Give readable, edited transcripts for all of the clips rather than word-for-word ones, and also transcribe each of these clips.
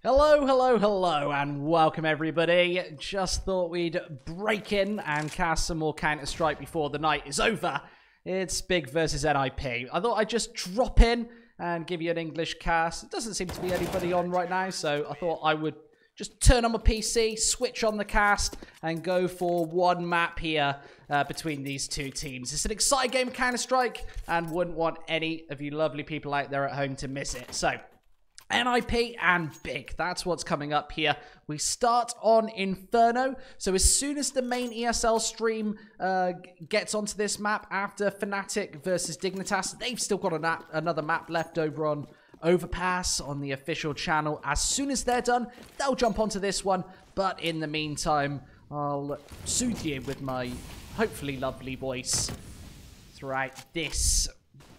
Hello, hello, hello, and welcome everybody. Just thought we'd break in and cast some more Counter-Strike before the night is over. It's Big versus NIP. I thought I'd just drop in and give you an English cast. It doesn't seem to be anybody on right now, so I thought I would just turn on my PC, switch on the cast, and go for one map here between these two teams. It's an exciting game of Counter-Strike, and wouldn't want any of you lovely people out there at home to miss it. So, NIP and Big, that's what's coming up here. We start on Inferno, so as soon as the main ESL stream gets onto this map after Fnatic versus Dignitas, they've still got another map left over on Overpass on the official channel. As soon as they're done, they'll jump onto this one, but in the meantime, I'll soothe you with my hopefully lovely voice throughout this.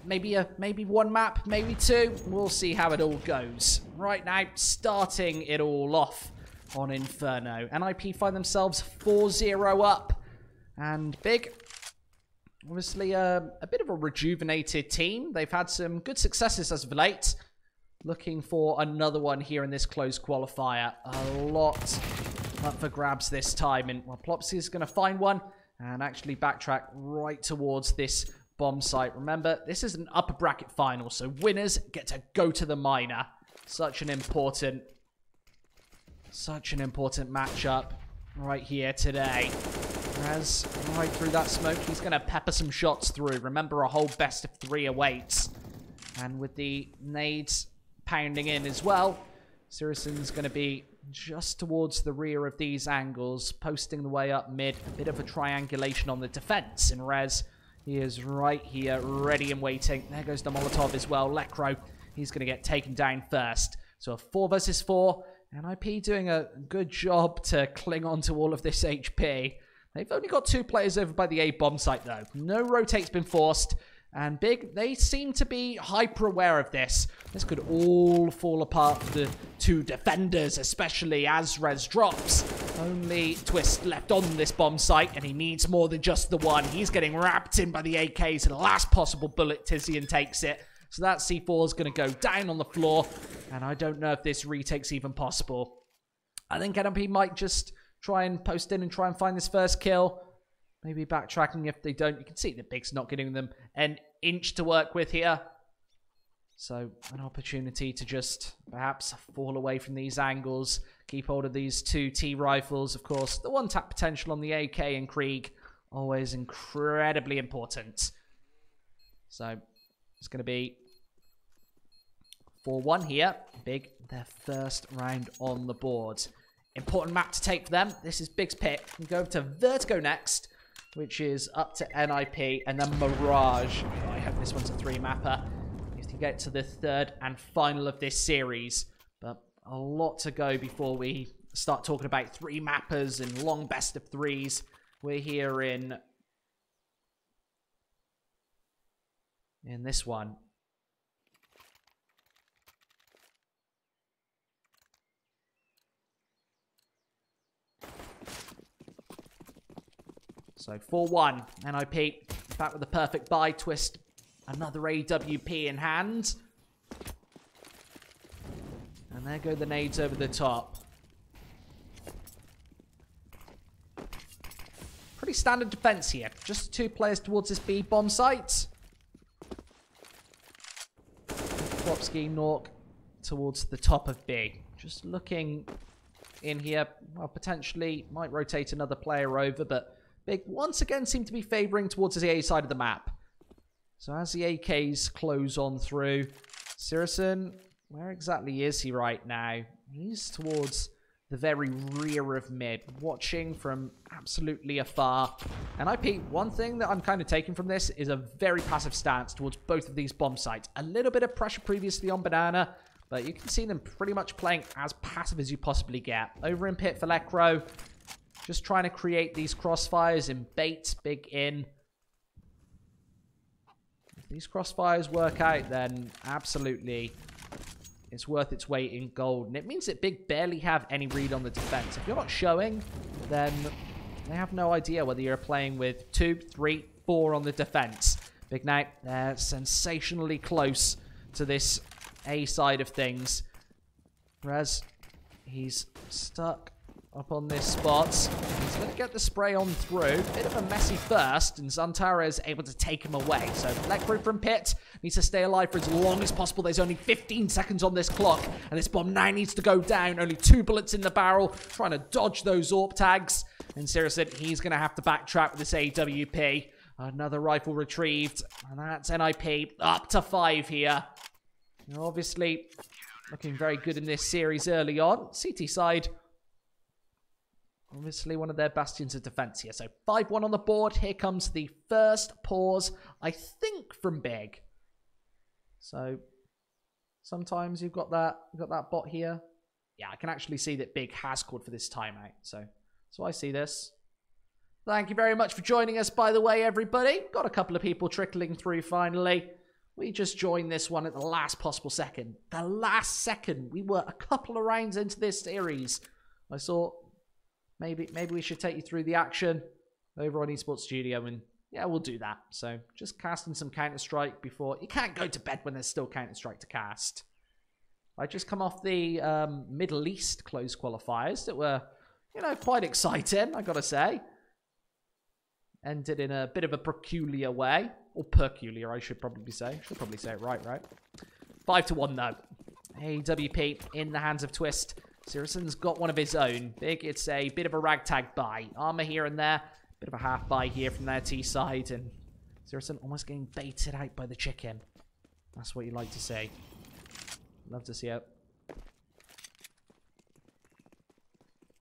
Maybe one map, maybe two. We'll see how it all goes. Right now, starting it all off on Inferno. NIP find themselves 4-0 up. And Big, obviously a bit of a rejuvenated team. They've had some good successes as of late. Looking for another one here in this close qualifier. A lot up for grabs this time. And well, Plopsy is going to find one and actually backtrack right towards this bomb site. Remember, this is an upper bracket final, so winners get to go to the minor. Such an important matchup right here today. As right through that smoke, he's going to pepper some shots through. Remember, a whole best of 3 awaits. And with the nades pounding in as well, Siriuson's going to be just towards the rear of these angles, posting the way up mid. A bit of a triangulation on the defense. And Rez, he is right here, ready and waiting. There goes the Molotov as well. Lekro, he's going to get taken down first. So a 4 versus 4. NIP doing a good job to cling on to all of this HP. They've only got 2 players over by the A bomb site, though. No rotate's been forced. And Big, they seem to be hyper-aware of this. This could all fall apart for the 2 defenders, especially as Rez drops. Only Twist left on this bomb site, and he needs more than just the one. He's getting wrapped in by the AKs. The last possible bullet, Tizian takes it. So that C4 is going to go down on the floor, and I don't know if this retake's even possible. I think NIP might just try and post in and try and find this first kill. Maybe backtracking if they don't. You can see that Big's not getting them an inch to work with here. So an opportunity to just perhaps fall away from these angles. Keep hold of these 2 T rifles. Of course, the one-tap potential on the AK and Krieg, always incredibly important. So it's going to be 4-1 here. Big, their first round on the board. Important map to take for them. This is Big's pick. We go over to Vertigo next, which is up to NIP, and then Mirage. Oh, I hope this one's a 3-mapper. If you get to the 3rd and final of this series. But a lot to go before we start talking about 3-mappers and long best of 3s. We're here in this one. So 4-1, NIP back with the perfect buy. Twist, another AWP in hand. And there go the nades over the top. Pretty standard defense here. Just 2 players towards this B bomb site. Klopski, Nork towards the top of B. Just looking in here. Well, potentially might rotate another player over, but Big once again seem to be favouring towards the A side of the map. So as the AKs close on through, Sirison, where exactly is he right now? He's towards the very rear of mid, watching from absolutely afar. And NIP, one thing that I'm kind of taking from this is a very passive stance towards both of these bomb sites. A little bit of pressure previously on Banana, but you can see them pretty much playing as passive as you possibly get. Over in pit for Lekro. Just trying to create these crossfires and bait Big in. If these crossfires work out, then absolutely it's worth its weight in gold. And it means that Big barely have any read on the defense. If you're not showing, then they have no idea whether you're playing with 2, 3, 4 on the defense. Big now, they're sensationally close to this A side of things. Rez He's stuck up on this spot. He's going to get the spray on through. Bit of a messy first, and Zantara is able to take him away. So Lekro from Pit needs to stay alive for as long as possible. There's only 15 seconds on this clock, and this bomb now needs to go down. Only 2 bullets in the barrel, trying to dodge those AWP tags. And seriously, he's going to have to backtrack with this AWP. Another rifle retrieved, and that's NIP up to 5 here. They're obviously looking very good in this series early on. CT side, obviously one of their bastions of defense here. So 5-1 on the board. Here comes the first pause, I think, from Big. So sometimes you've got that bot here. Yeah, I can actually see that Big has called for this timeout. So I see this. Thank you very much for joining us, by the way, everybody. Got a couple of people trickling through finally. We just joined this one at the last possible second. The last second. We were a couple of rounds into this series. I thought maybe we should take you through the action over on Esports Studio, and yeah, we'll do that. So just casting some Counter-Strike before... You can't go to bed when there's still Counter-Strike to cast. I just come off the Middle East closed qualifiers that were, you know, quite exciting, I gotta say. Ended in a bit of a peculiar way. Or peculiar, I should probably say. Should probably say it right? 5-1, though. AWP in the hands of Twist. Siriuson's got one of his own. Big, it's a bit of a ragtag buy. Armor here and there. Bit of a half buy here from their T side. And Sirison almost getting baited out by the chicken. That's what you like to see. Love to see it.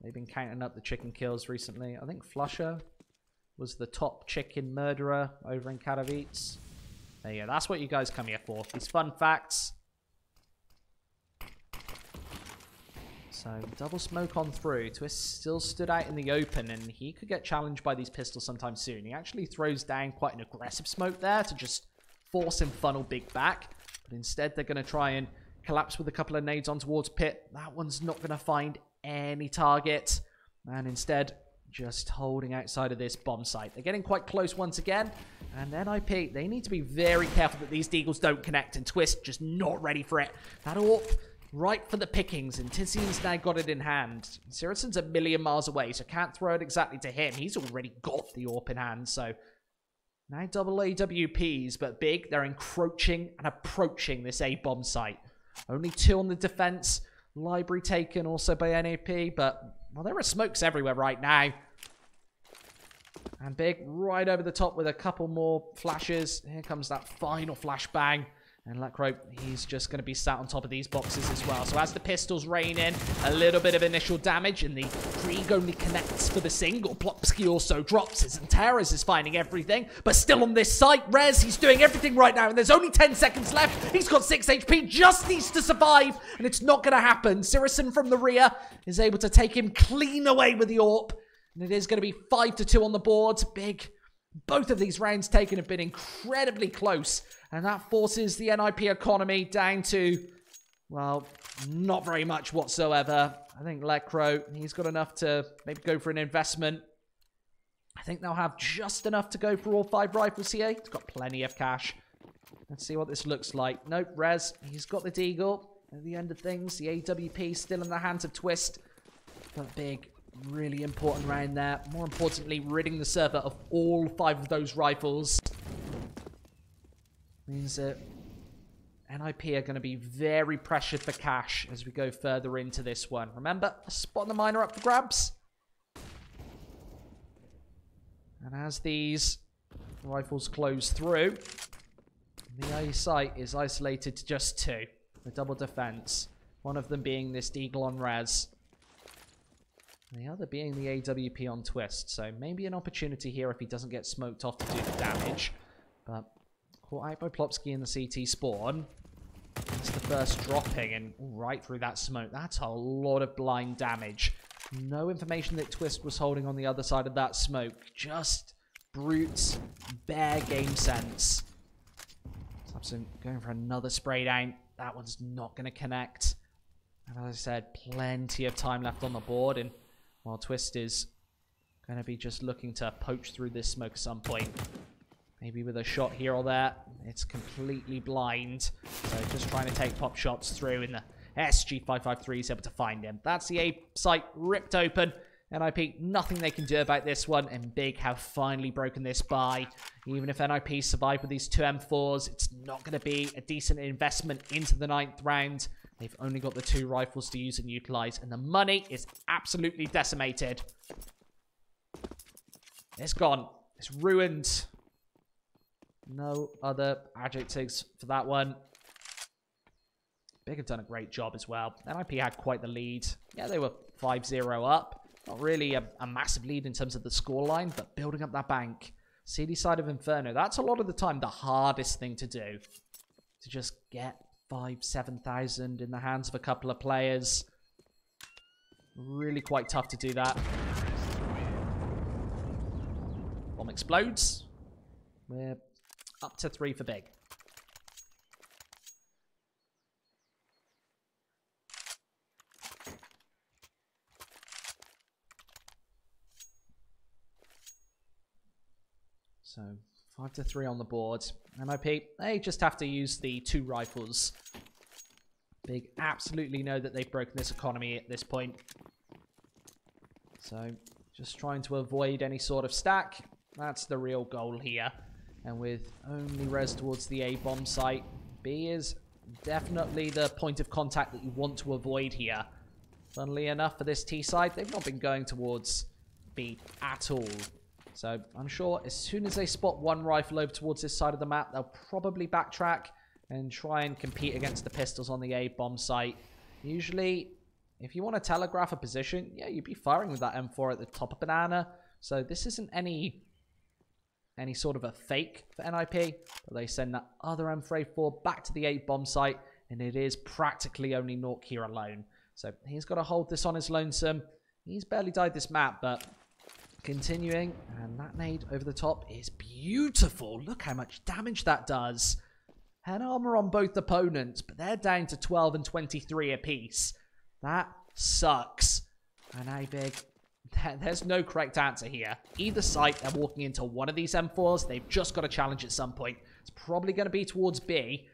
They've been counting up the chicken kills recently. I think Flusher was the top chicken murderer over in Katowice. There you go. That's what you guys come here for. These fun facts. So, double smoke on through. Twist still stood out in the open, and he could get challenged by these pistols sometime soon. He actually throws down quite an aggressive smoke there to just force him funnel Big back. But instead, they're going to try and collapse with a couple of nades on towards Pit. That one's not going to find any target. And instead, just holding outside of this bomb site. They're getting quite close once again. And then NIP, they need to be very careful that these deagles don't connect. And Twist just not ready for it. That AWP right for the pickings. And Tizian's now got it in hand. Sirison's a million miles away, so can't throw it exactly to him. He's already got the AWP in hand. So now double AWPs, but Big, they're encroaching and approaching this A-bomb site. Only 2 on the defense. Library taken also by NIP, but well, there are smokes everywhere right now. And Big right over the top with a couple more flashes. Here comes that final flashbang. And Lekro, he's just going to be sat on top of these boxes as well. So as the pistols rain in, a little bit of initial damage. And the Krieg only connects for the single. Plopsky also drops it. And Terras is finding everything. But still on this site, Rez, he's doing everything right now. And there's only 10 seconds left. He's got 6 HP. Just needs to survive. And it's not going to happen. Sirison from the rear is able to take him clean away with the AWP. And it is going to be 5-2 on the board. Big. Both of these rounds taken have been incredibly close. And that forces the NIP economy down to, well, not very much whatsoever. I think Lekro, he's got enough to maybe go for an investment. I think they'll have just enough to go for all 5 rifles here. He's got plenty of cash. Let's see what this looks like. Nope, Rez, he's got the deagle. At the end of things, the AWP still in the hands of Twist. But Big, really important round there. More importantly, ridding the server of all 5 of those rifles. Means that NIP are going to be very pressured for cash as we go further into this one. Remember, a spot in the miner up for grabs. And as these rifles close through, the A site is isolated to just 2. The double defense. One of them being this deagle on Rez. The other being the AWP on Twist. So maybe an opportunity here if he doesn't get smoked off to do the damage. But caught out by Plopsky in the CT spawn. That's the first dropping and right through that smoke. That's a lot of blind damage. No information that Twist was holding on the other side of that smoke. Just brute, bare game sense. Thompson going for another spray down. That one's not going to connect. And as I said, plenty of time left on the board. And while Twist is going to be just looking to poach through this smoke at some point. Maybe with a shot here or there. It's completely blind. So just trying to take pop shots through in SG553 is able to find him. That's the A site ripped open. NIP, nothing they can do about this one, and Big have finally broken this by. Even if NIP survive with these 2 M4s, it's not going to be a decent investment into the 9th round. They've only got the 2 rifles to use and utilize, and the money is absolutely decimated. It's gone. It's ruined. No other adjectives for that one. Big have done a great job as well. NIP had quite the lead. Yeah, they were 5-0 up. Not really a massive lead in terms of the scoreline, but building up that bank. CD side of Inferno, that's a lot of the time the hardest thing to do. To just get 5,000-7,000 in the hands of a couple of players. Really quite tough to do that. Bomb explodes. We're up to 3 for Big. So, 5-3 on the board. NIP, they just have to use the 2 rifles. Big absolutely know that they've broken this economy at this point. So, just trying to avoid any sort of stack. That's the real goal here. And with only res towards the A bomb site, B is definitely the point of contact that you want to avoid here. Funnily enough, for this T side, they've not been going towards B at all. So, I'm sure as soon as they spot 1 rifle over towards this side of the map, they'll probably backtrack and try and compete against the pistols on the A bomb site. Usually, if you want to telegraph a position, yeah, you'd be firing with that M4 at the top of Banana. So, this isn't any sort of a fake for NIP, but they send that other M4A4 back to the A bomb site, and it is practically only Nork here alone. So, he's got to hold this on his lonesome. He's barely died this map, but continuing, and that nade over the top is beautiful. Look how much damage that does. Head armor on both opponents, but they're down to 12 and 23 apiece. That sucks. And I big, there's no correct answer here. Either side, they're walking into one of these M4s. They've just got a challenge at some point. It's probably going to be towards B.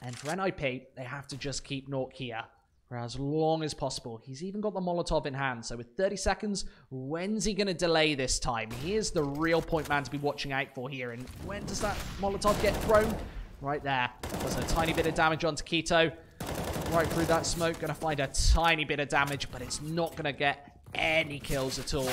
And for NIP, they have to just keep Nork here for as long as possible. He's even got the Molotov in hand. So with 30 seconds, when's he going to delay this time? He is the real point man to be watching out for here. And when does that Molotov get thrown? Right there. Does a tiny bit of damage onto Keto. Right through that smoke. Going to find a tiny bit of damage, but it's not going to get any kills at all.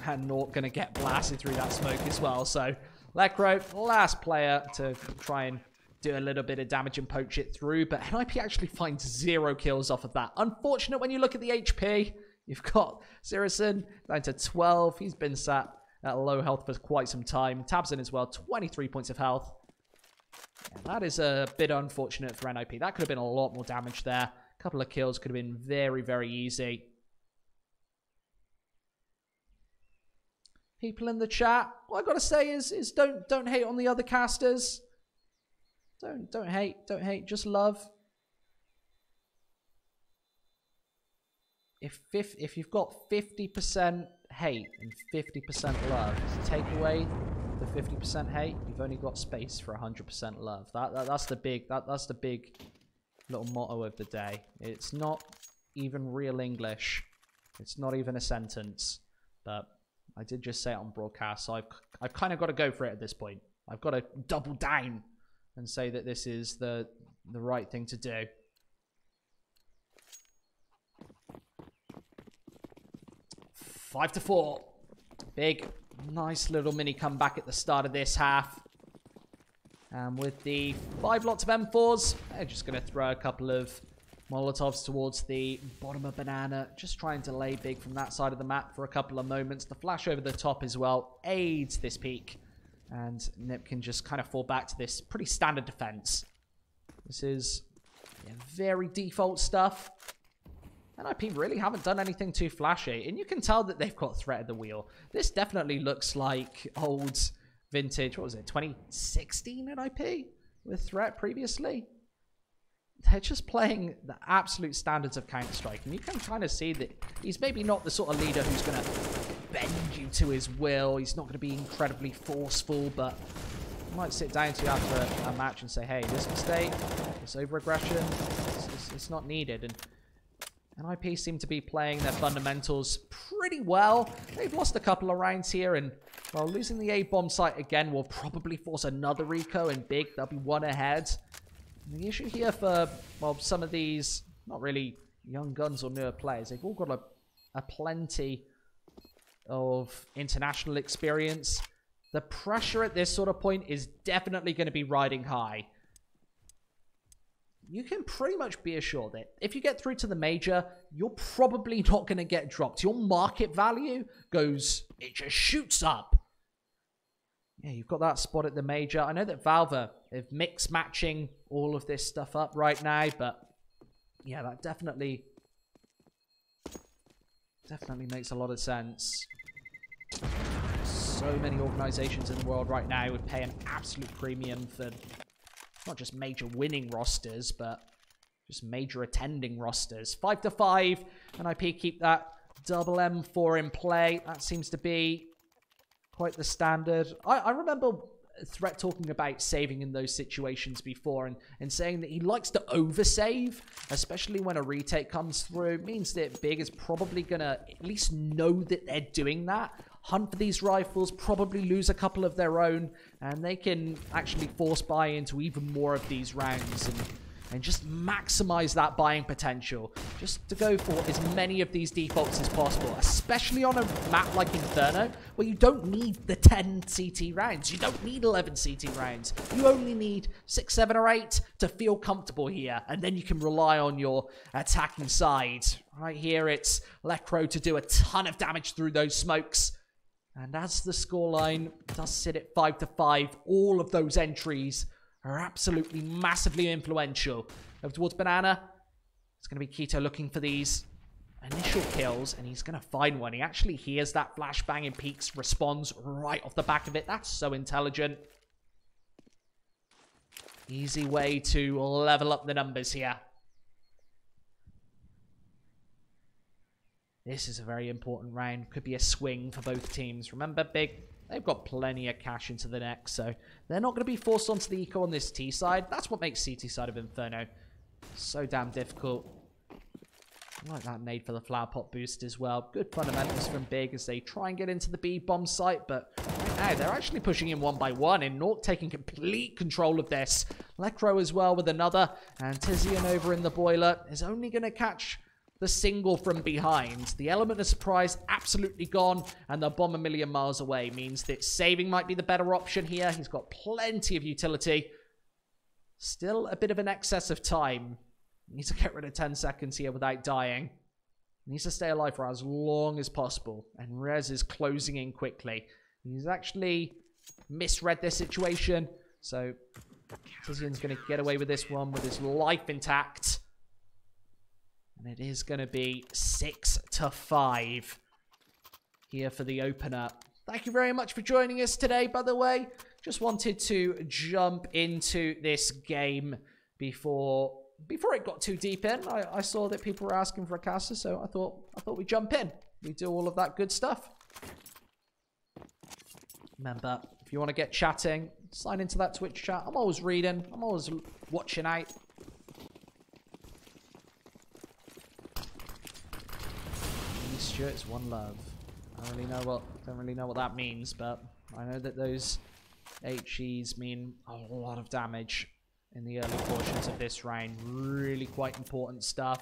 And not going to get blasted through that smoke as well. So Lecro, last player to try and do a little bit of damage and poach it through, but NIP actually finds 0 kills off of that. Unfortunate when you look at the HP. You've got Sirison down to 12. He's been sat at low health for quite some time. Tabsin as well, 23 points of health. Yeah, that is a bit unfortunate for NIP. That could have been a lot more damage there. A couple of kills could have been very, very easy. People in the chat, what I gotta say is don't hate on the other casters. Don't hate, just love. If you've got 50% hate and 50% love, take away the 50% hate, you've only got space for 100% love. That's the big little motto of the day. It's not even real English. It's not even a sentence. But I did just say it on broadcast, so I've kind of got to go for it at this point. I've got to double down and say that this is the right thing to do. Five to 4. Big, nice little mini comeback at the start of this half. And with the 5 lots of M4s, they're just going to throw a couple of Molotovs towards the bottom of Banana. Just trying to delay Big from that side of the map for a couple of moments. The flash over the top as well aids this peak. And NIP can just kind of fall back to this pretty standard defense. This is very default stuff. NIP really haven't done anything too flashy. And you can tell that they've got threat at the wheel. This definitely looks like old vintage, what was it, 2016 NIP with threat previously. They're just playing the absolute standards of Counter-Strike. And you can kind of see that he's maybe not the sort of leader who's going to bend you to his will. He's not going to be incredibly forceful, but he might sit down to you after a match and say, hey, this mistake, this over-aggression, It's not needed. And NIP seem to be playing their fundamentals pretty well. They've lost a couple of rounds here, and while losing the A-bomb site again will probably force another eco, and Big, they'll be one ahead. And the issue here for, well, some of these, not really young guns or newer players, they've all got a plenty of international experience. The pressure at this sort of point is definitely going to be riding high. You can pretty much be assured that if you get through to the major, you're probably not going to get dropped. Your market value it just shoots up. Yeah, you've got that spot at the major. I know that Valve are mix matching all of this stuff up right now, but yeah, that definitely makes a lot of sense. So many organizations in the world right now would pay an absolute premium for not just major winning rosters, but just major attending rosters. 5-5, and NIP keep that double M4 in play. That seems to be quite the standard. I remember Threat talking about saving in those situations before, and saying that he likes to oversave, especially when a retake comes through. It means that Big is probably going to at least know that they're doing that. Hunt for these rifles, probably lose a couple of their own, and they can actually force buy into even more of these rounds and just maximize that buying potential. Just to go for as many of these defaults as possible, especially on a map like Inferno, where you don't need the 10 CT rounds. You don't need 11 CT rounds. You only need 6, 7, or 8 to feel comfortable here, and then you can rely on your attacking side. Right here, it's Lecro to do a ton of damage through those smokes. And as the scoreline does sit at 5-5, all of those entries are absolutely massively influential. Over towards Banana. It's going to be Keto looking for these initial kills, and he's going to find one. He actually hears that flashbang and peeks, responds right off the back of it. That's so intelligent. Easy way to level up the numbers here. This is a very important round. Could be a swing for both teams. Remember, Big, they've got plenty of cash into the next, so they're not going to be forced onto the eco on this T side. That's what makes CT side of Inferno so damn difficult. I like that nade for the flower pot boost as well. Good fundamentals from Big as they try and get into the B bomb site, but right now they're actually pushing in one by one, and Naught taking complete control of this. Lecro as well with another, and Tizian over in the boiler is only going to catch the single from behind. The element of surprise absolutely gone, and the bomb a million miles away means that saving might be the better option here. He's got plenty of utility. Still a bit of an excess of time. Needs to get rid of 10 seconds here without dying. Needs to stay alive for as long as possible, and Rez is closing in quickly. He's actually misread this situation, so Tizian's going to get away with this one with his life intact. And it is going to be 6-5 here for the opener. Thank you very much for joining us today, by the way. Just wanted to jump into this game before it got too deep in. I saw that people were asking for a caster, so I thought we'd jump in. We do all of that good stuff. Remember, if you want to get chatting, sign into that Twitch chat. I'm always reading. I'm always watching out. It's one love. I don't really know what that means, but I know that those HEs mean a lot of damage in the early portions of this round. Really quite important stuff.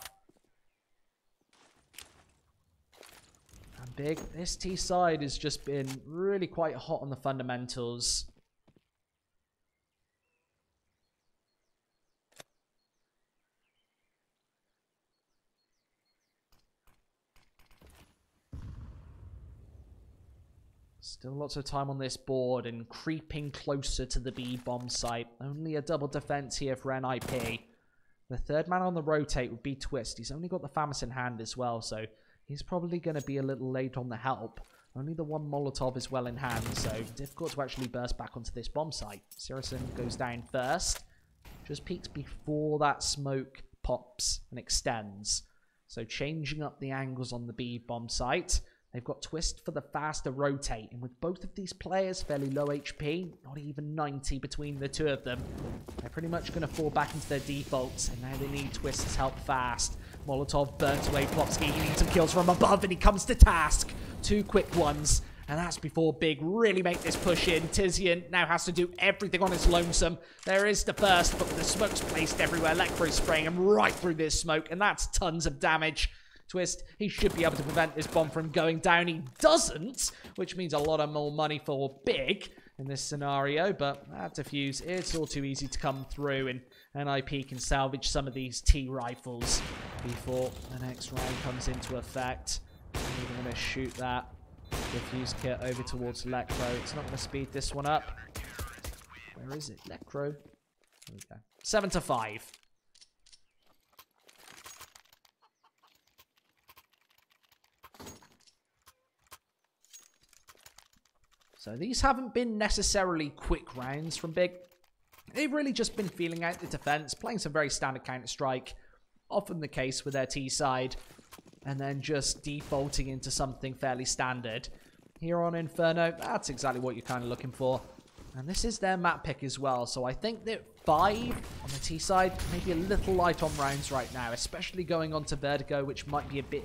And Big, this T side has just been really quite hot on the fundamentals. Still lots of time on this board and creeping closer to the B bomb site. Only a double defense here for NIP. The third man on the rotate would be Twist. He's only got the FAMAS in hand as well, so he's probably going to be a little late on the help. Only the one Molotov is well in hand, so difficult to actually burst back onto this bomb site. Sirison goes down first. Just peeks before that smoke pops and extends. So changing up the angles on the B bomb site. They've got Twist for the faster rotate. And with both of these players fairly low HP, not even 90 between the two of them, they're pretty much going to fall back into their defaults. And now they need Twist's help fast. Molotov burns away Plopsky. He needs some kills from above and he comes to task. 2 quick ones. And that's before Big really make this push in. Tizian now has to do everything on his lonesome. There is the first, but the smoke's placed everywhere. Lekro's spraying him right through this smoke, and that's tons of damage. Twist, he should be able to prevent this bomb from going down. He doesn't, which means a lot of more money for Big in this scenario, but that defuse, it's all too easy to come through, and NIP can salvage some of these T rifles before the next round comes into effect. We're going to shoot that diffuse kit over towards Lekro. It's not going to speed this one up. Where is it? Lekro. There we go. 7-5. So these haven't been necessarily quick rounds from Big. They've really just been feeling out the defense, playing some very standard Counter-Strike. Often the case with their T side. And then just defaulting into something fairly standard. Here on Inferno, that's exactly what you're kind of looking for. And this is their map pick as well. So I think that 5 on the T side, maybe a little light on rounds right now. Especially going on to Vertigo, which might be a bit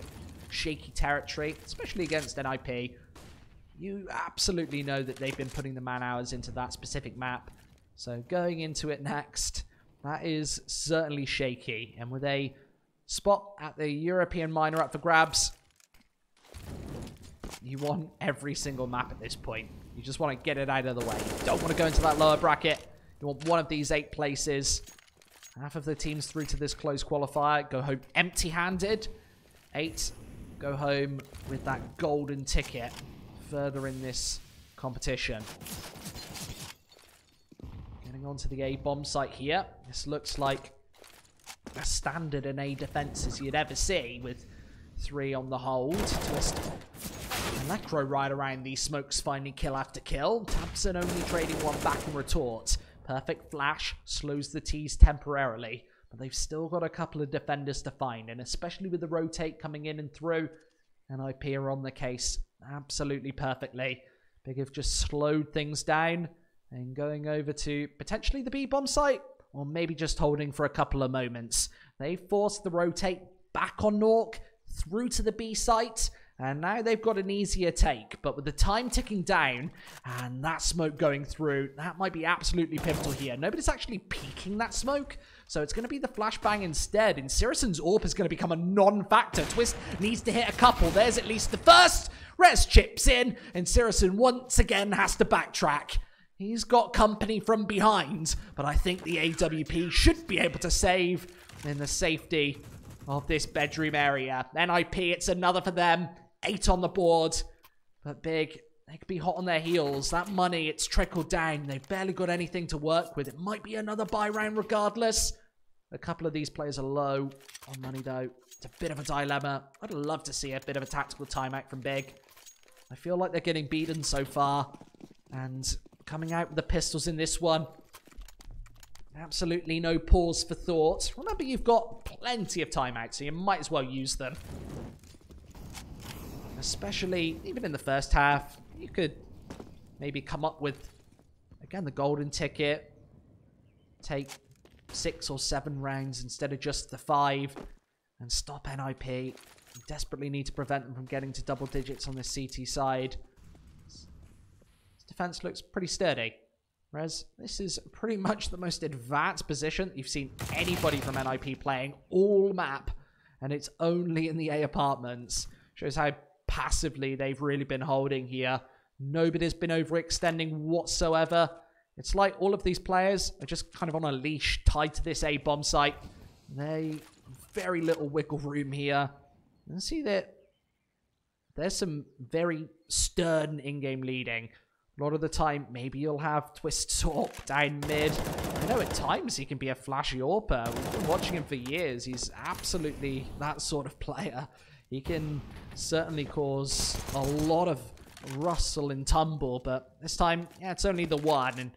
shaky territory. Especially against NIP. You absolutely know that they've been putting the man hours into that specific map. So going into it next, that is certainly shaky. And with a spot at the European minor up for grabs, you want every single map at this point. You just want to get it out of the way. You don't want to go into that lower bracket. You want one of these 8 places. Half of the teams through to this close qualifier go home empty-handed. 8 go home with that golden ticket further in this competition. Getting onto the A bomb site here. This looks like as standard an A defense as you'd ever see, with 3 on the hold. Twist and Lekro right around these smokes, finding kill after kill. Tabson only trading one back in retort. Perfect flash slows the T's temporarily, but they've still got a couple of defenders to find, and especially with the rotate coming in and through, NIP are on the case absolutely perfectly. Big have just slowed things down and going over to potentially the B bomb site, or maybe just holding for a couple of moments. They forced the rotate back on Nork, through to the B site, and now they've got an easier take. But with the time ticking down, and that smoke going through, that might be absolutely pivotal here. Nobody's actually peeking that smoke, so it's going to be the flashbang instead, and Sirius's AWP is going to become a non-factor. Twist needs to hit a couple. There's at least the first. Res chips in, and Sirius once again has to backtrack. He's got company from behind, but I think the AWP should be able to save in the safety of this bedroom area. NIP, it's another for them. 8 on the board. But Big, they could be hot on their heels. That money, it's trickled down. They've barely got anything to work with. It might be another buy round regardless. A couple of these players are low on money, though. It's a bit of a dilemma. I'd love to see a bit of a tactical timeout from Big. I feel like they're getting beaten so far. And coming out with the pistols in this one, absolutely no pause for thought. Remember, you've got plenty of timeouts, so you might as well use them. Especially, even in the first half, you could maybe come up with, again, the golden ticket. Take 6 or 7 rounds instead of just the 5. And stop NIP. You desperately need to prevent them from getting to double digits on this CT side. This defense looks pretty sturdy. Whereas this is pretty much the most advanced position you've seen anybody from NIP playing all map. And it's only in the A apartments. Shows how passively they've really been holding here. Nobody's been overextending whatsoever. It's like all of these players are just kind of on a leash tied to this A bomb site. They very little wiggle room here. And see that there's some very stern in-game leading. A lot of the time, maybe you'll have Twist AWP down mid. I know at times he can be a flashy AWPer. We've been watching him for years. He's absolutely that sort of player. He can certainly cause a lot of rustle and tumble, but this time, yeah, it's only the one. And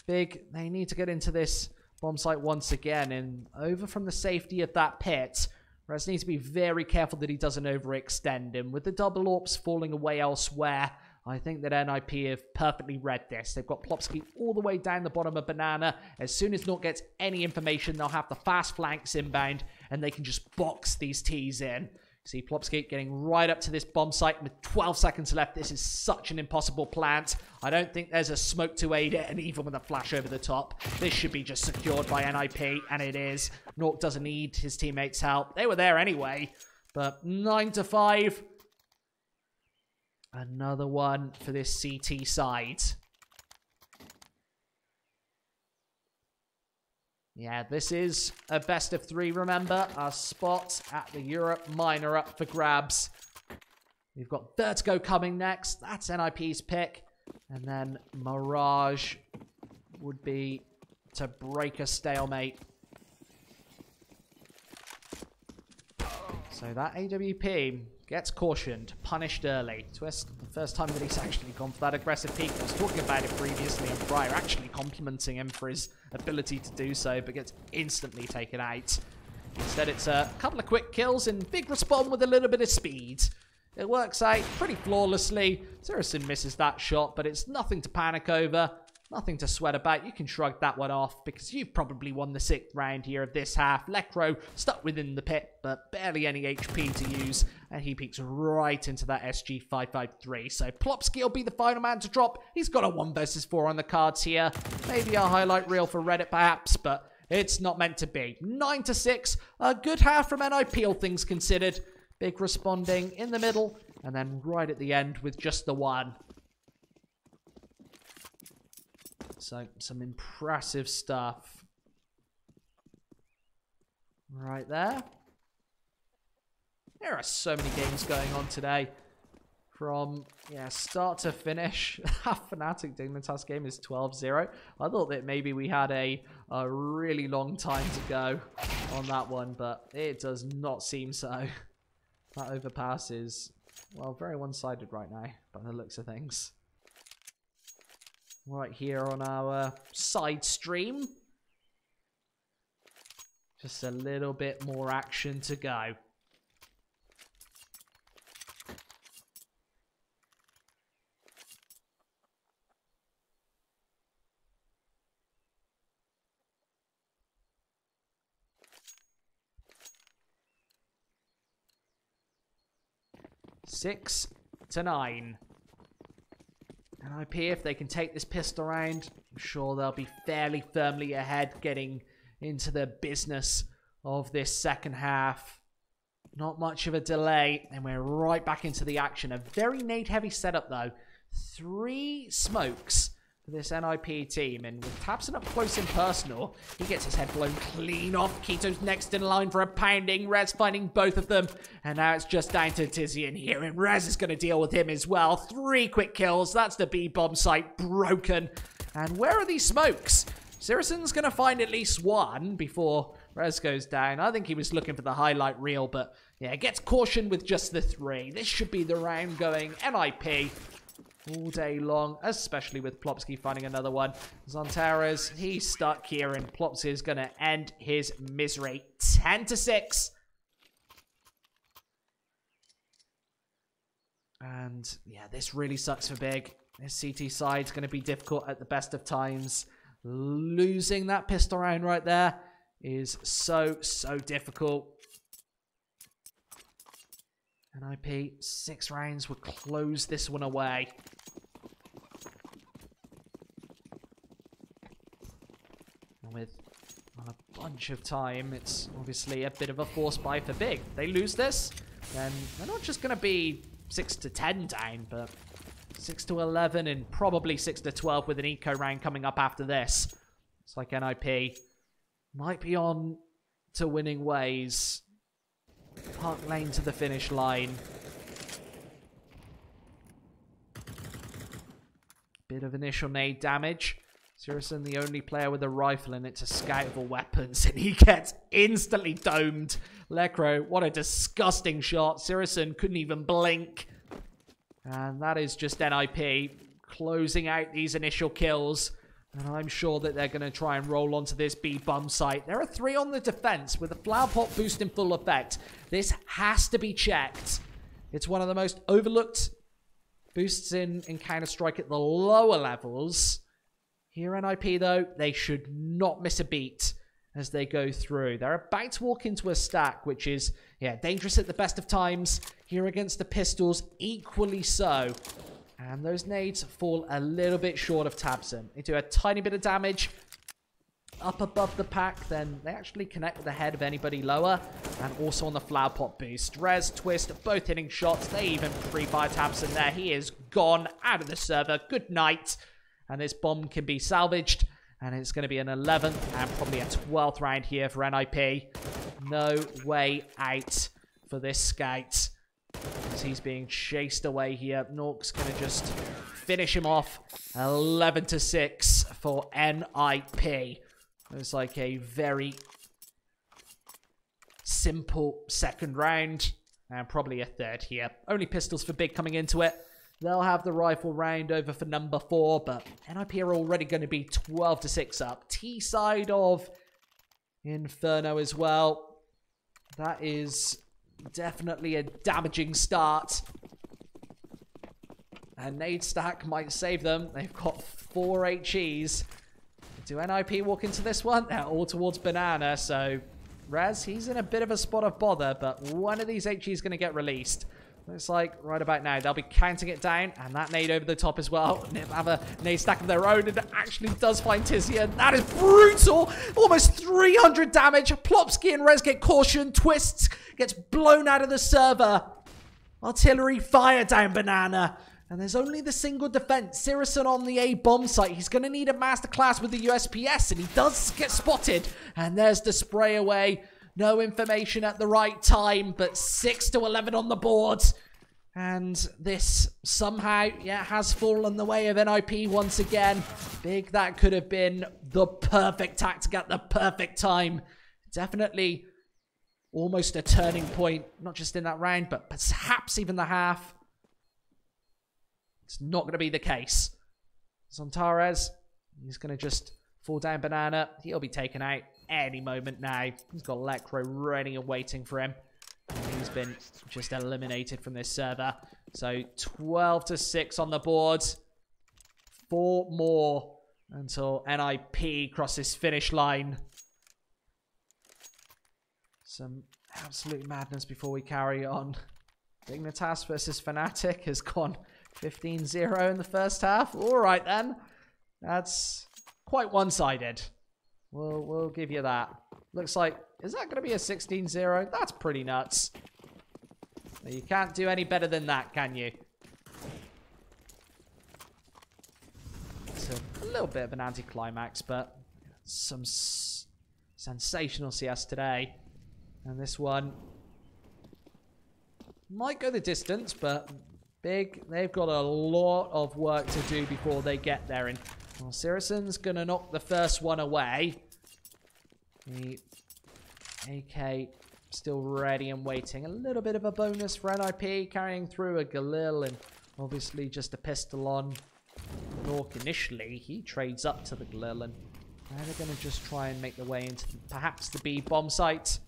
Big, they need to get into this bomb site once again, and over from the safety of that pit, Rez needs to be very careful that he doesn't overextend, and with the double AWPs falling away elsewhere, I think that NIP have perfectly read this. They've got Plopsky all the way down the bottom of Banana. As soon as Nort gets any information, they'll have the fast flanks inbound, and they can just box these Ts in. See Plopsky getting right up to this bomb site with 12 seconds left. This is such an impossible plant. I don't think there's a smoke to aid it, and even with a flash over the top, this should be just secured by NIP, and it is. Nort doesn't need his teammates' help. They were there anyway, but 9-5. Another one for this CT side. Yeah, this is a best of 3, remember. Our spot at the Europe minor up for grabs. We've got Vertigo coming next. That's NIP's pick. And then Mirage would be to break a stalemate. So that AWP gets cautioned, punished early. Twist, the first time that he's actually gone for that aggressive peek. I was talking about it previously and Fryer actually complimenting him for his ability to do so, but gets instantly taken out. Instead, it's a couple of quick kills and big respawn with a little bit of speed. It works out pretty flawlessly. Sirison misses that shot, but it's nothing to panic over. Nothing to sweat about. You can shrug that one off because you've probably won the 6th round here of this half. Lecro stuck within the pit, but barely any HP to use. And he peeks right into that SG-553. So Plopsky will be the final man to drop. He's got a 1 versus 4 on the cards here. Maybe a highlight reel for Reddit perhaps, but it's not meant to be. 9-6. A good half from NIP, all things considered. Big responding in the middle. And then right at the end with just the 1. So, some impressive stuff. Right there. There are so many games going on today. From, yeah, start to finish. Fnatic Dignitas game is 12-0. I thought that maybe we had a really long time to go on that one, but it does not seem so. That overpass is, well, very one-sided right now, by the looks of things. Right here on our side stream. Just a little bit more action to go. Six to 9. NIP, if they can take this pistol round, I'm sure they'll be fairly firmly ahead, getting into the business of this second half. Not much of a delay, and we're right back into the action. A very nade-heavy setup, though. 3 smokes for this NIP team, and with Tabson up close and personal, he gets his head blown clean off. Keto's next in line for a pounding. Rez finding both of them, and now it's just down to Tizian here, and Rez is going to deal with him as well. 3 quick kills. That's the B-bomb site broken. And where are these smokes? Sirison's going to find at least 1 before Rez goes down. I think he was looking for the highlight reel, but yeah, gets cautioned with just the 3. This should be the round going NIP all day long, especially with Plopsky finding another one. Zontaras, he's stuck here, and Plopsky is going to end his misery. 10-6. And yeah, this really sucks for Big. This CT side's going to be difficult at the best of times. Losing that pistol round right there is so difficult. NIP, 6 rounds would close this one away. And with a bunch of time, it's obviously a bit of a force buy for Big. If they lose this, then they're not just going to be 6-10 down, but 6-11 and probably 6-12 with an eco round coming up after this. It's like NIP might be on to winning ways. Park Lane to the finish line. Bit of initial nade damage. Sirison, the only player with a rifle, and it's a scoutable weapons, and he gets instantly domed. Lecro, what a disgusting shot. Sirison couldn't even blink. And that is just NIP closing out these initial kills. And I'm sure that they're going to try and roll onto this B bomb site. There are 3 on the defense with the flower pot boost in full effect. This has to be checked. It's one of the most overlooked boosts in Counter-Strike at the lower levels. Here NIP, though, they should not miss a beat as they go through. They're about to walk into a stack, which is, yeah, dangerous at the best of times. Here against the pistols, equally so. And those nades fall a little bit short of Tabson. They do a tiny bit of damage up above the pack, then they actually connect with the head of anybody lower, and also on the flower pot boost. Rez, Twist, both hitting shots. They even pre-fire Tabson there. He is gone out of the server. Good night. And this bomb can be salvaged, and it's going to be an 11th and probably a 12th round here for NIP. No way out for this scout, as he's being chased away here. Nork's going to just finish him off. 11-6 for NIP. It's like a very simple second round, and probably a third here. Only pistols for Big coming into it. They'll have the rifle round over for number 4, but NIP are already going to be 12-6 up. T side of Inferno as well. That is definitely a damaging start. And nade stack might save them. They've got 4 HEs. Do NIP walk into this one? They're all towards Banana, so Rez, he's in a bit of a spot of bother, but one of these HEs is going to get released. Looks like right about now they'll be counting it down, and that nade over the top as well. NIP have a nade stack of their own, and it actually does find Tizian. That is brutal. Almost 300 damage. Plopsky and Rez get caution. Twists gets blown out of the server. Artillery fire down Banana. And there's only the single defense. Sirison on the A bomb site. He's going to need a masterclass with the USPS, and he does get spotted. And there's the spray away. No information at the right time, but 6-11 on the board. And this somehow, yeah, has fallen the way of NIP once again. Big, that could have been the perfect tactic at the perfect time. Definitely almost a turning point, not just in that round, but perhaps even the half. It's not going to be the case. Zontares, he's going to just fall down Banana. He'll be taken out any moment now. He's got Lecro ready and waiting for him. And he's been just eliminated from this server. So 12-6 on the board. 4 more until NIP crosses finish line. Some absolute madness before we carry on. Dignitas versus Fnatic has gone 15-0 in the first half. All right then. That's quite one-sided. We'll give you that. Looks like, is that going to be a 16-0? That's pretty nuts. You can't do any better than that, can you? It's a little bit of an anticlimax, but some sensational CS today. And this one might go the distance, but Big, they've got a lot of work to do before they get there. And well, Sirison's going to knock the first one away. The AK still ready and waiting. A little bit of a bonus for NIP, carrying through a Galil and obviously just a pistol on Nork initially. He trades up to the Galil, and now they're going to just try and make their way into perhaps the B bomb site.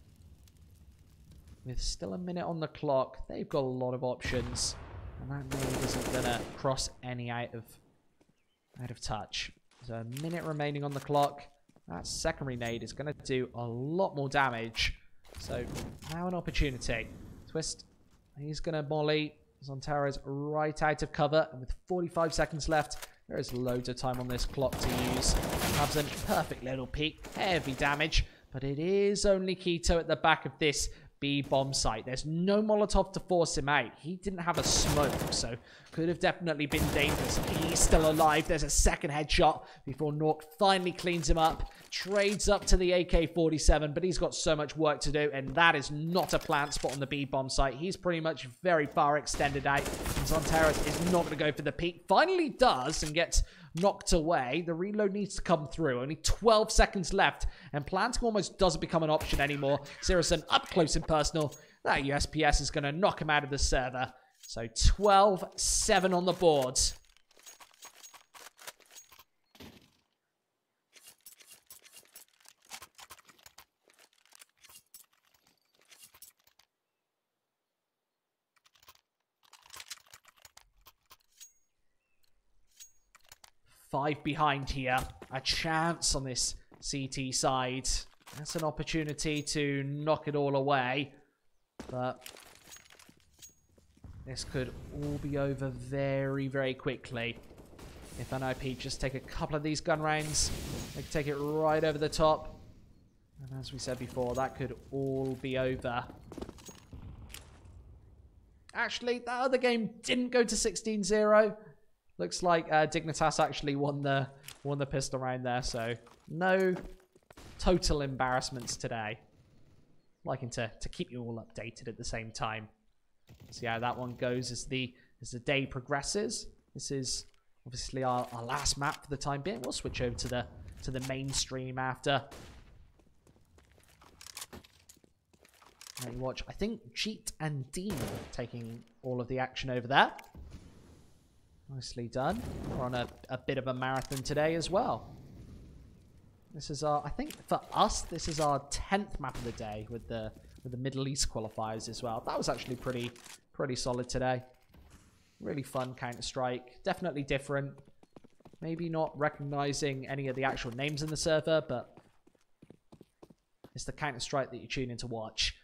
With still a minute on the clock, they've got a lot of options. And that nade isn't going to cross any out of touch. So a minute remaining on the clock. That secondary nade is going to do a lot more damage. So now an opportunity. Twist, he's going to molly. Zontaro's right out of cover. And with 45 seconds left, there is loads of time on this clock to use. Tabson, perfect little peek. Heavy damage. But it is only Keto at the back of this B bomb site. There's no Molotov to force him out. He didn't have a smoke, so could have definitely been dangerous. He's still alive. There's a second headshot before Nork finally cleans him up. Trades up to the AK-47, but he's got so much work to do, and that is not a plant spot on the B bomb site. He's pretty much very far extended out. Zontaros is not going to go for the peak. Finally does and gets knocked away. The reload needs to come through. Only 12 seconds left, and planting almost doesn't become an option anymore. Sirison up close and personal. That USPS is going to knock him out of the server. So 12-7 on the board. 5 behind here. A chance on this CT side. That's an opportunity to knock it all away. But this could all be over very, very quickly. If NIP just take a couple of these gun rounds, they can take it right over the top. And as we said before, that could all be over. Actually, that other game didn't go to 16-0. Looks like Dignitas actually won the pistol round there, so no total embarrassments today. Liking to keep you all updated at the same time. See how that one goes as the day progresses. This is obviously our last map for the time being. We'll switch over to the mainstream after. Now you watch, I think Cheat and Dean taking all of the action over there. Nicely done. We're on a bit of a marathon today as well. This is our, I think for us, this is our 10th map of the day with the Middle East qualifiers as well. That was actually pretty solid today. Really fun Counter-Strike. Definitely different. Maybe not recognizing any of the actual names in the server, but it's the Counter-Strike that you tune in to watch.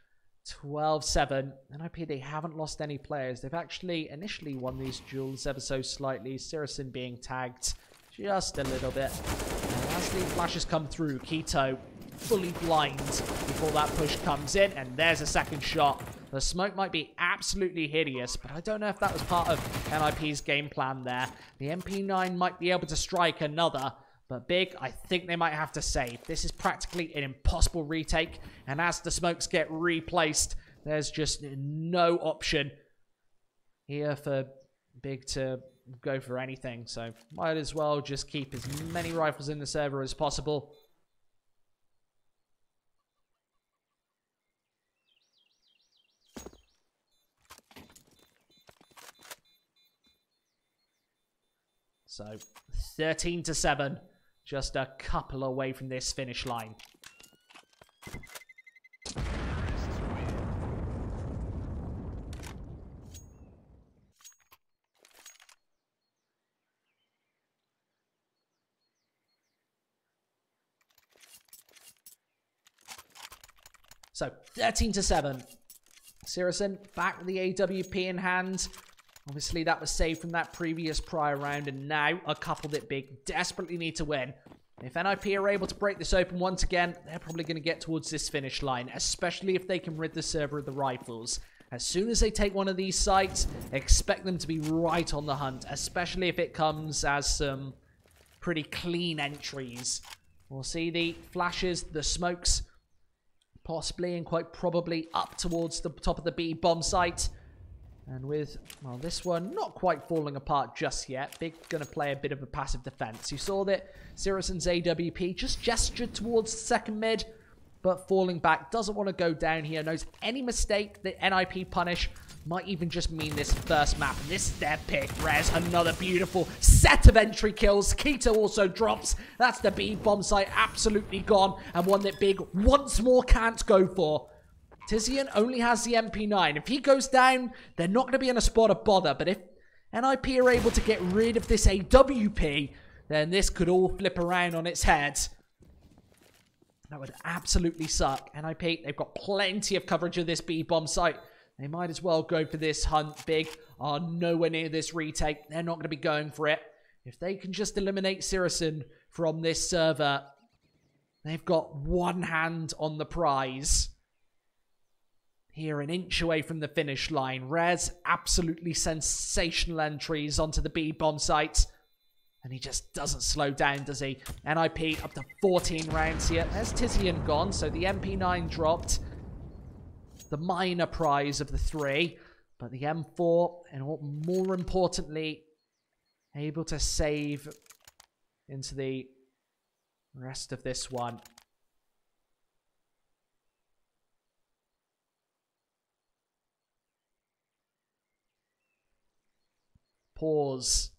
12-7. NIP, they haven't lost any players. They've actually initially won these duels ever so slightly. Sirison being tagged just a little bit. And as the flashes come through, Keto fully blind before that push comes in. And there's a second shot. The smoke might be absolutely hideous, but I don't know if that was part of NIP's game plan there. The MP9 might be able to strike another. But Big, I think they might have to save. This is practically an impossible retake. And as the smokes get replaced, there's just no option here for Big to go for anything. So might as well just keep as many rifles in the server as possible. So 13-7. Just a couple away from this finish line. So 13-7. Sirison back with the AWP in hand. Obviously, that was saved from that previous prior round, and now a couple that Big desperately need to win. If NIP are able to break this open once again, they're probably going to get towards this finish line, especially if they can rid the server of the rifles. As soon as they take one of these sites, expect them to be right on the hunt, especially if it comes as some pretty clean entries. We'll see the flashes, the smokes, possibly and quite probably up towards the top of the B bomb site. And with, well, this one not quite falling apart just yet. Big going to play a bit of a passive defense. You saw that Sirison's AWP just gestured towards the second mid, but falling back. Doesn't want to go down here. Knows any mistake that NIP punish might even just mean this first map. And this is their pick. Rez, another beautiful set of entry kills. Keto also drops. That's the B bomb site absolutely gone. And one that Big once more can't go for. Tizian only has the MP9. If he goes down, they're not going to be in a spot of bother. But if NIP are able to get rid of this AWP, then this could all flip around on its head. That would absolutely suck. NIP, they've got plenty of coverage of this B-bomb site. They might as well go for this hunt. Big are nowhere near this retake. They're not going to be going for it. If they can just eliminate Sirison from this server, they've got one hand on the prize. Here, an inch away from the finish line. Rez, absolutely sensational entries onto the B-bomb site. And he just doesn't slow down, does he? NIP up to 14 rounds here. There's Tizian gone, so the MP9 dropped. The minor prize of the three. But the M4, and more importantly, able to save into the rest of this one. Pause.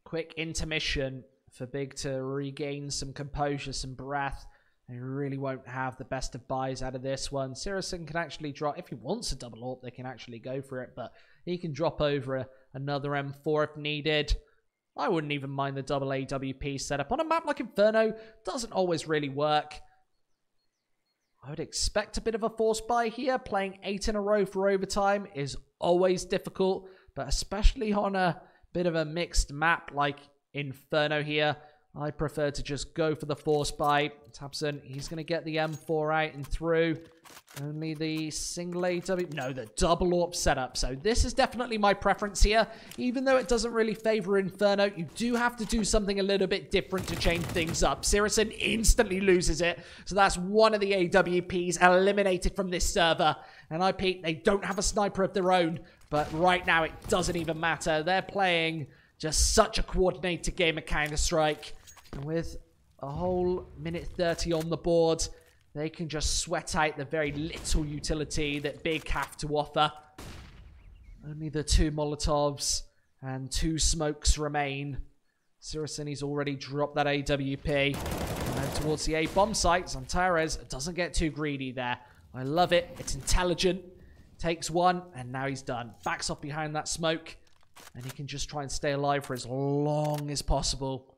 Quick intermission for Big to regain some composure, some breath. They really won't have the best of buys out of this one. Sirison can actually drop, if he wants a double AWP, they can actually go for it, but he can drop over another M4 if needed. I wouldn't even mind the double AWP setup. On a map like Inferno, doesn't always really work. I would expect a bit of a force buy here. Playing 8 in a row for overtime is always difficult, but especially on a bit of a mixed map like Inferno here, I prefer to just go for the force buy. tabseN, he's going to get the M4 out and through. Only the single AW... No, the double AWP setup. So this is definitely my preference here. Even though it doesn't really favor Inferno, you do have to do something a little bit different to change things up. syrsoN instantly loses it. So that's one of the AWPs eliminated from this server. And NIP, they don't have a sniper of their own. But right now, it doesn't even matter. They're playing just such a coordinated game of Counter-Strike. And with a whole minute 30 on the board, they can just sweat out the very little utility that Big have to offer. Only the 2 Molotovs and 2 smokes remain. syrsoN, he's already dropped that AWP. And towards the A bomb site, Zantares doesn't get too greedy there. I love it. It's intelligent. Takes one, and now he's done. Backs off behind that smoke, and he can just try and stay alive for as long as possible.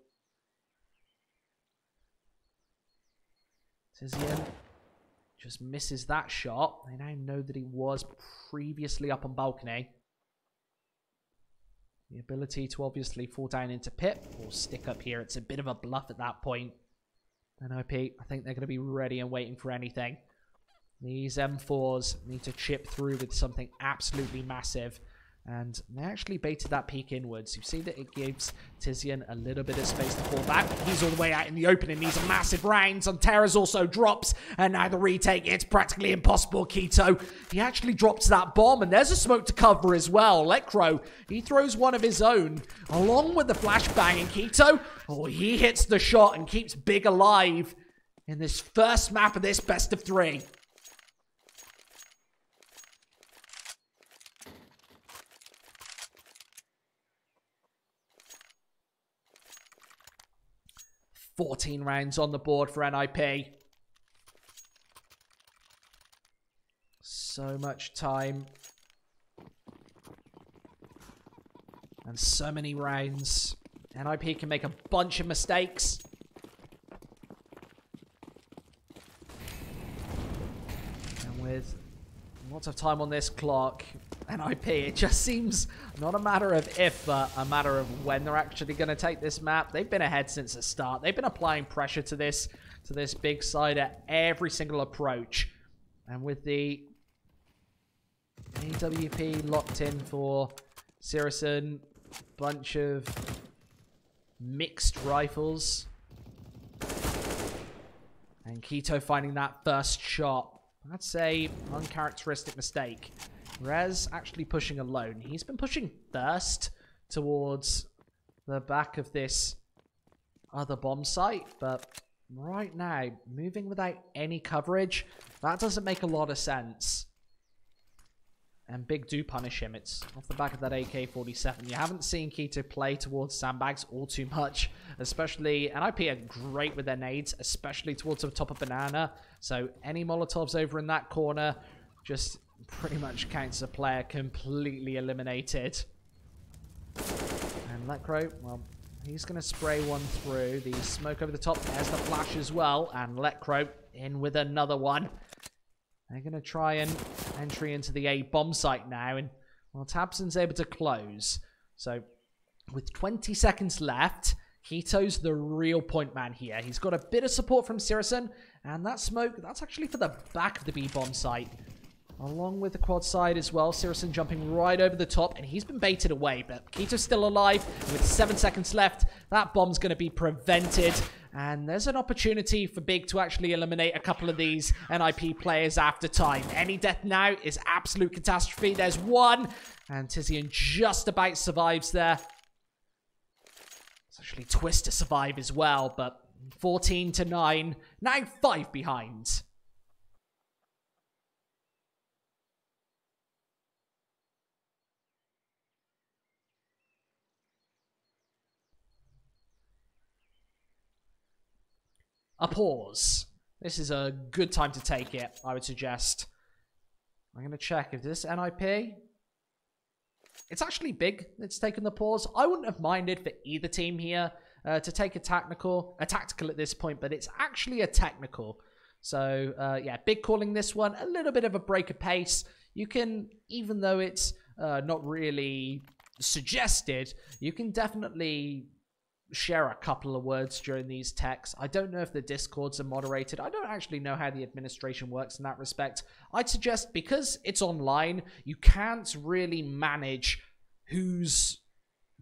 TiziaN just misses that shot. They now know that he was previously up on balcony. The ability to obviously fall down into pit or stick up here. It's a bit of a bluff at that point. NIP, I think they're going to be ready and waiting for anything. These M4s need to chip through with something absolutely massive. And they actually baited that peek inwards. You see that it gives TiziaN a little bit of space to fall back. He's all the way out in the open in these massive rounds. Zantares also drops. And now the retake, it's practically impossible. k1to, he actually drops that bomb. And there's a smoke to cover as well. Lekro, he throws one of his own. Along with the flashbang. And k1to, oh, he hits the shot and keeps Big alive in this first map of this best of 3. $14 rounds on the board for NIP. So much time. And so many rounds. NIP can make a bunch of mistakes. And with lots of time on this clock, NIP, it just seems not a matter of if, but a matter of when they're actually going to take this map. They've been ahead since the start. They've been applying pressure to this big side at every single approach. And with the AWP locked in for syrsoN, bunch of mixed rifles. And k1to finding that first shot. That's a uncharacteristic mistake. Rez actually pushing alone. He's been pushing first towards the back of this other bomb site, but right now, moving without any coverage, that doesn't make a lot of sense. And Big do punish him. It's off the back of that AK-47. You haven't seen k1to play towards sandbags all too much, especially, NIP are great with their nades, especially towards the top of banana. So any Molotovs over in that corner just pretty much counts a player completely eliminated. And Lekro, well, he's going to spray one through. The smoke over the top. There's the flash as well. And Lekro in with another one. They're going to try and entry into the A bomb site now. And, well, tabseN's able to close. So, with 20 seconds left, k1to's the real point man here. He's got a bit of support from syrsoN. And that smoke, that's actually for the back of the B bomb site. Along with the quad side as well. syrsoN jumping right over the top. And he's been baited away. But k1to's still alive. With 7 seconds left, that bomb's going to be prevented. And there's an opportunity for Big to actually eliminate a couple of these NIP players after time. Any death now is absolute catastrophe. There's one. And TiziaN just about survives there. It's actually Twist to survive as well. But 14-9. Now 5 behind. A pause. This is a good time to take it, I would suggest. I'm going to check if this NIP. it's actually big. It's taken the pause. I wouldn't have minded for either team here to take a tactical at this point, but it's actually a technical. So, yeah, big calling this one. A little bit of a break of pace. You can, even though it's not really suggested, you can definitely share a couple of words during these texts. I don't know if the Discords are moderated. I don't actually know how the administration works in that respect. I'd suggest, because it's online, you can't really manage who's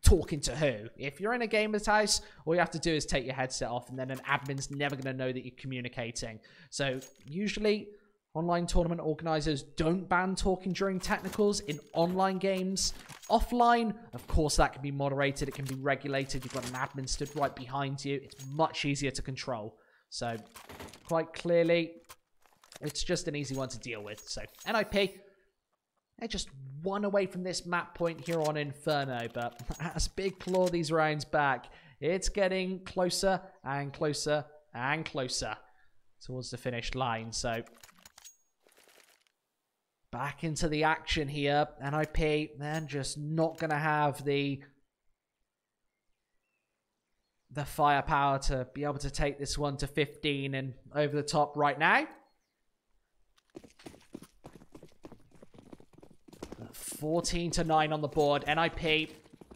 talking to who. If you're in a gamer's house, all you have to do is take your headset off, and then an admin's never going to know that you're communicating. So usually online tournament organizers don't ban talking during technicals in online games. Offline, of course, that can be moderated. It can be regulated. You've got an admin stood right behind you. It's much easier to control. So quite clearly, it's just an easy one to deal with. So NIP, they're just one away from this map point here on Inferno. But as Big claw these rounds back, it's getting closer and closer and closer towards the finish line. So back into the action here. NIP, they're just not going to have the firepower to be able to take this one to 15 and over the top right now. 14-9 on the board. NIP,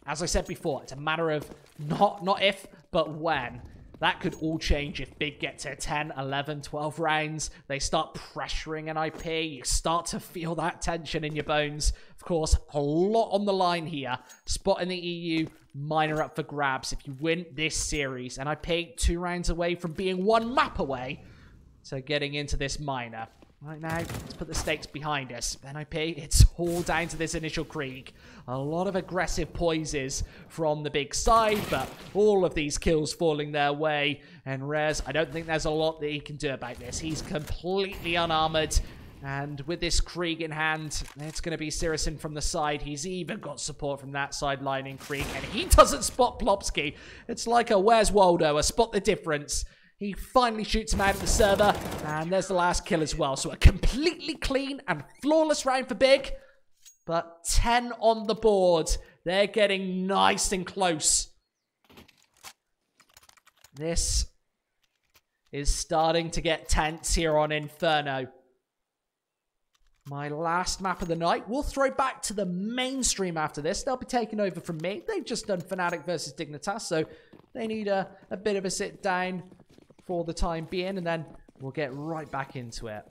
as I said before, it's a matter of not if, but when. That could all change if Big get to 10, 11, 12 rounds. They start pressuring NIP. You start to feel that tension in your bones. Of course, a lot on the line here. Spot in the EU, minor up for grabs. If you win this series, NIP 2 rounds away from being 1 map away to getting into this minor. Right now, let's put the stakes behind us. NIP, it's all down to this initial Krieg. A lot of aggressive poises from the Big side, but all of these kills falling their way. And Rez, I don't think there's a lot that he can do about this. He's completely unarmored. And with this Krieg in hand, it's going to be Sirison from the side. He's even got support from that sideline in Krieg. And he doesn't spot Plopsky. It's like a Where's Waldo, a spot the difference. He finally shoots him out of the server, and there's the last kill as well. So a completely clean and flawless round for Big, but 10 on the board. They're getting nice and close. This is starting to get tense here on Inferno. My last map of the night. We'll throw back to the mainstream after this. They'll be taking over from me. They've just done Fnatic versus Dignitas, so they need a bit of a sit down for the time being, and then we'll get right back into it.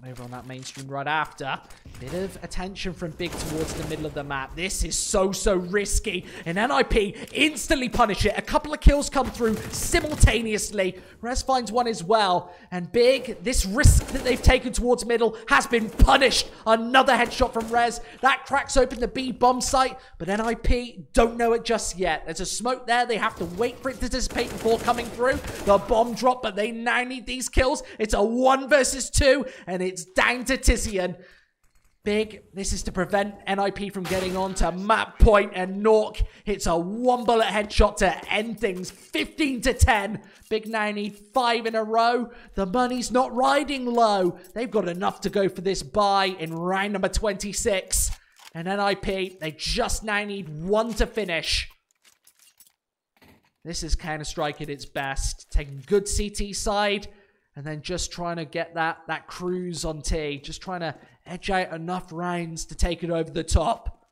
Over on that mainstream right after. Bit of attention from Big towards the middle of the map. This is so risky. And NIP instantly punish it. A couple of kills come through simultaneously. Rez finds one as well. And Big, this risk that they've taken towards middle has been punished. Another headshot from Rez. That cracks open the B bomb site. But NIP don't know it just yet. There's a smoke there. They have to wait for it to dissipate before coming through. The bomb drop, but they now need these kills. It's a 1 versus 2. And it's down to Tizian. Big, this is to prevent NIP from getting on to map point, and Nork hits a 1-bullet headshot to end things. 15-10. Big now need 5 in a row. The money's not riding low. They've got enough to go for this buy in round number 26. And NIP, they just now need 1 to finish. This is Counter-Strike at its best. Taking good CT side, and then just trying to get that cruise on T. Just trying to edge out enough rounds to take it over the top.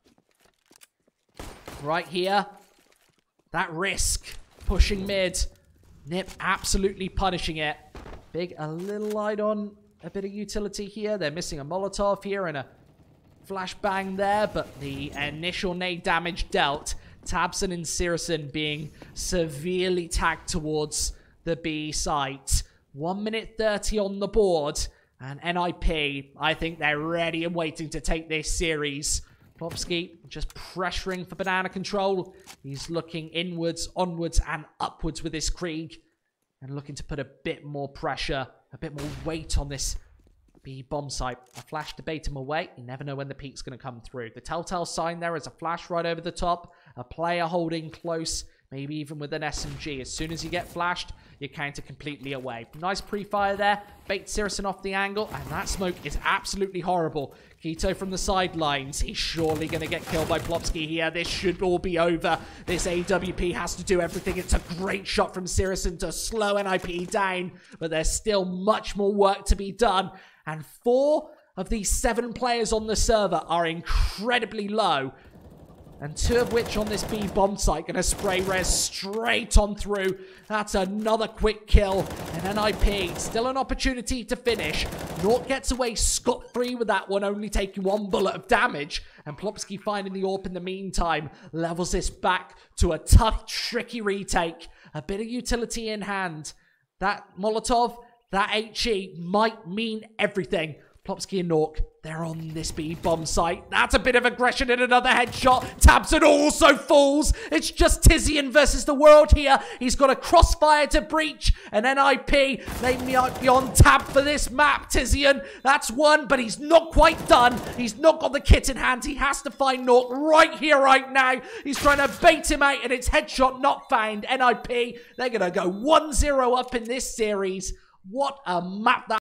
Right here. That risk. Pushing mid. NIP absolutely punishing it. Big, a little light on a bit of utility here. They're missing a Molotov here and a flashbang there. But the initial nade damage dealt. Tabson and Sirison being severely tagged towards the B site. 1 minute 30 on the board. And NIP, I think they're ready and waiting to take this series. Plopsky just pressuring for banana control. He's looking inwards, onwards, and upwards with this Krieg. And looking to put a bit more pressure, a bit more weight on this B bomb site. A flash to bait him away. You never know when the peak's going to come through. The telltale sign there is a flash right over the top. A player holding close. maybe even with an SMG. As soon as you get flashed, you counter completely away. Nice pre-fire there. Bait Sirison off the angle, and that smoke is absolutely horrible. Keto from the sidelines. He's surely going to get killed by Plopsky here. This should all be over. This AWP has to do everything. It's a great shot from Sirison to slow NIP down, but there's still much more work to be done. And 4 of these 7 players on the server are incredibly low. And 2 of which on this B bomb site going to spray res straight on through. That's another quick kill. And NIP, still an opportunity to finish. Nort gets away scot-free with that one, only taking 1 bullet of damage. And Plopsky finding the AWP in the meantime levels this back to a tough, tricky retake. A bit of utility in hand. That Molotov, that HE might mean everything. Plopsky and Nork, they're on this B bomb site. That's a bit of aggression and another headshot. Tabson also falls. It's just Tizian versus the world here. He's got a crossfire to breach. And NIP, they might be on tab for this map. Tizian, that's 1, but he's not quite done. He's not got the kit in hand. He has to find Nork right here, right now. He's trying to bait him out, and it's headshot not found. NIP, they're going to go 1-0 up in this series. What a map that